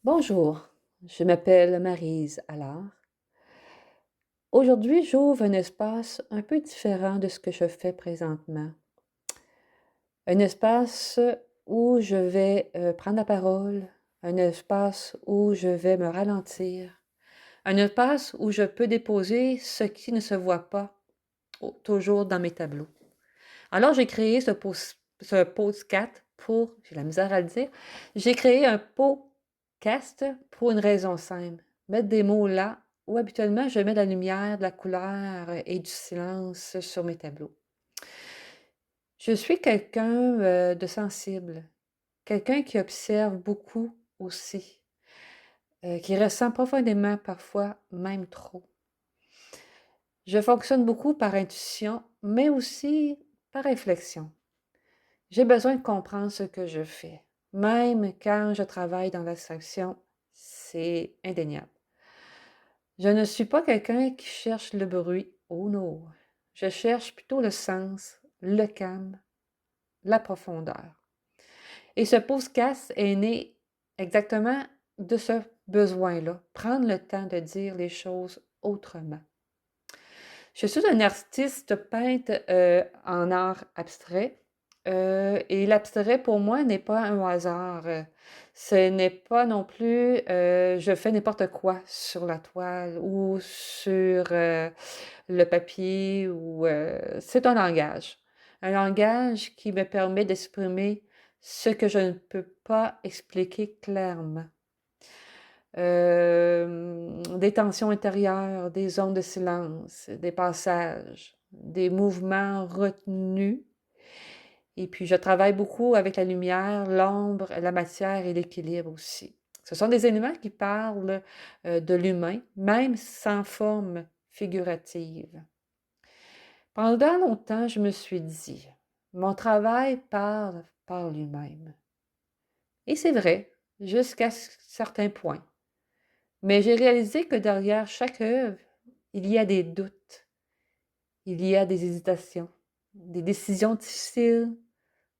Bonjour, je m'appelle Maryse Allard. Aujourd'hui, j'ouvre un espace un peu différent de ce que je fais présentement. Un espace où je vais prendre la parole, un espace où je vais me ralentir, un espace où je peux déposer ce qui ne se voit pas toujours dans mes tableaux. Alors, j'ai créé ce podcast pour, j'ai la misère à le dire, j'ai créé un podcast pour une raison simple. Mettre des mots là où habituellement je mets de la lumière, de la couleur et du silence sur mes tableaux. Je suis quelqu'un de sensible, quelqu'un qui observe beaucoup aussi, qui ressent profondément parfois, même trop. Je fonctionne beaucoup par intuition, mais aussi par réflexion. J'ai besoin de comprendre ce que je fais. Même quand je travaille dans l'abstraction, c'est indéniable. Je ne suis pas quelqu'un qui cherche le bruit. Oh non. Je cherche plutôt le sens, le calme, la profondeur. Et ce podcast est né exactement de ce besoin-là, prendre le temps de dire les choses autrement. Je suis un artiste peintre en art abstrait. Et l'abstrait, pour moi, n'est pas un hasard. Ce n'est pas non plus je fais n'importe quoi sur la toile ou sur le papier ou c'est un langage. Un langage qui me permet d'exprimer ce que je ne peux pas expliquer clairement. Des tensions intérieures, des zones de silence, des passages, des mouvements retenus. Et puis, je travaille beaucoup avec la lumière, l'ombre, la matière et l'équilibre aussi. Ce sont des éléments qui parlent de l'humain, même sans forme figurative. Pendant longtemps, je me suis dit, mon travail parle par lui-même. Et c'est vrai, jusqu'à certains points. Mais j'ai réalisé que derrière chaque œuvre, il y a des doutes, il y a des hésitations, des décisions difficiles,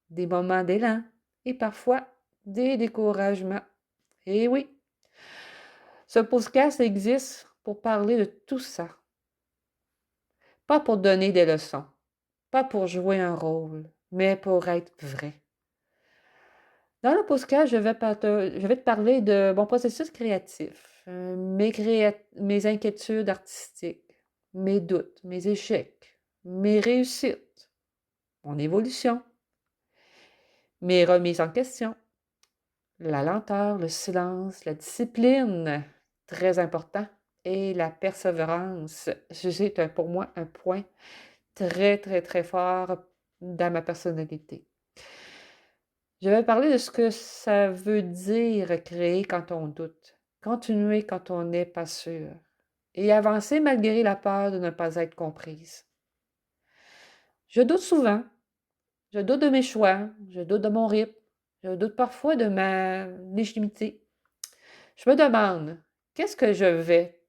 des moments d'élan et parfois des découragements. Et oui, ce podcast existe pour parler de tout ça, pas pour donner des leçons, pas pour jouer un rôle, mais pour être vrai. Dans le podcast, je vais te parler de mon processus créatif, mes inquiétudes artistiques, mes doutes, mes échecs, mes réussites, mon évolution, mes remises en question, la lenteur, le silence, la discipline, très important, et la persévérance. C'est pour moi un point très, très, très fort dans ma personnalité. Je vais parler de ce que ça veut dire créer quand on doute, continuer quand on n'est pas sûr, et avancer malgré la peur de ne pas être comprise. Je doute souvent, je doute de mes choix, je doute de mon rythme, je doute parfois de ma légitimité. Je me demande, qu'est-ce que je vais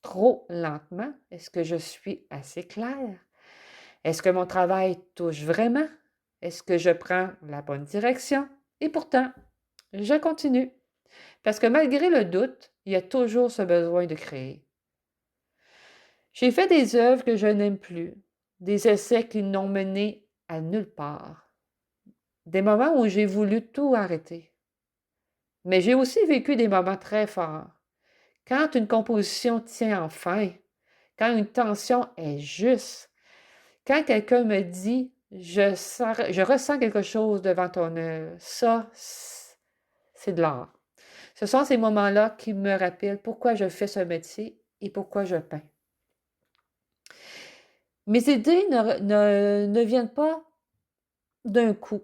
trop lentement? Est-ce que je suis assez claire? Est-ce que mon travail touche vraiment? Est-ce que je prends la bonne direction? Et pourtant, je continue. Parce que malgré le doute, il y a toujours ce besoin de créer. J'ai fait des œuvres que je n'aime plus, des essais qui n'ont mené à nulle part, des moments où j'ai voulu tout arrêter. Mais j'ai aussi vécu des moments très forts. Quand une composition tient enfin, quand une tension est juste, quand quelqu'un me dit je ressens quelque chose devant ton œuvre, ça, c'est de l'art. Ce sont ces moments-là qui me rappellent pourquoi je fais ce métier et pourquoi je peins. Mes idées ne viennent pas d'un coup.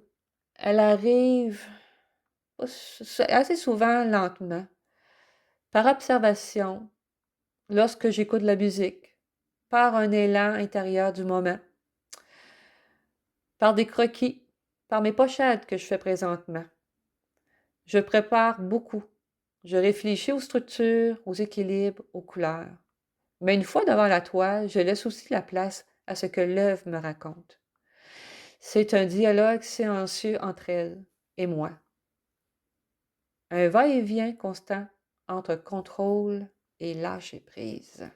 Elles arrivent assez souvent lentement, par observation, lorsque j'écoute la musique, par un élan intérieur du moment, par des croquis, par mes pochettes que je fais présentement. Je prépare beaucoup. Je réfléchis aux structures, aux équilibres, aux couleurs. Mais une fois devant la toile, je laisse aussi la place à ce que l'œuvre me raconte. C'est un dialogue silencieux entre elle et moi. un va-et-vient constant entre contrôle et lâcher prise.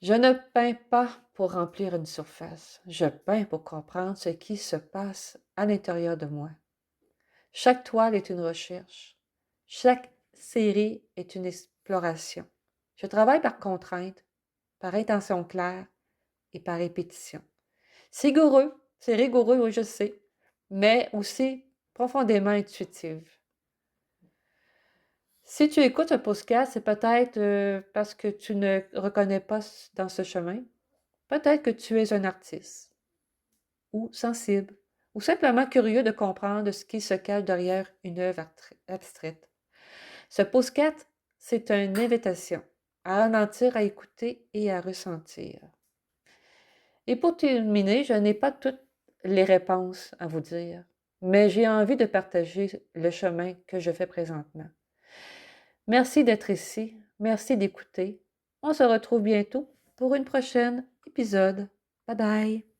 Je ne peins pas pour remplir une surface, je peins pour comprendre ce qui se passe à l'intérieur de moi. Chaque toile est une recherche, chaque série est une exploration. Je travaille par contrainte, par intention claire et par répétition. C'est rigoureux, oui, je sais, mais aussi profondément intuitif. Si tu écoutes un podcast, c'est peut-être parce que tu ne reconnais pas dans ce chemin. Peut-être que tu es un artiste, ou sensible, ou simplement curieux de comprendre ce qui se cache derrière une œuvre abstraite. Ce podcast, c'est une invitation à ralentir, à écouter et à ressentir. Et pour terminer, je n'ai pas toutes les réponses à vous dire, mais j'ai envie de partager le chemin que je fais présentement. Merci d'être ici, merci d'écouter. On se retrouve bientôt pour une prochaine épisode. Bye bye!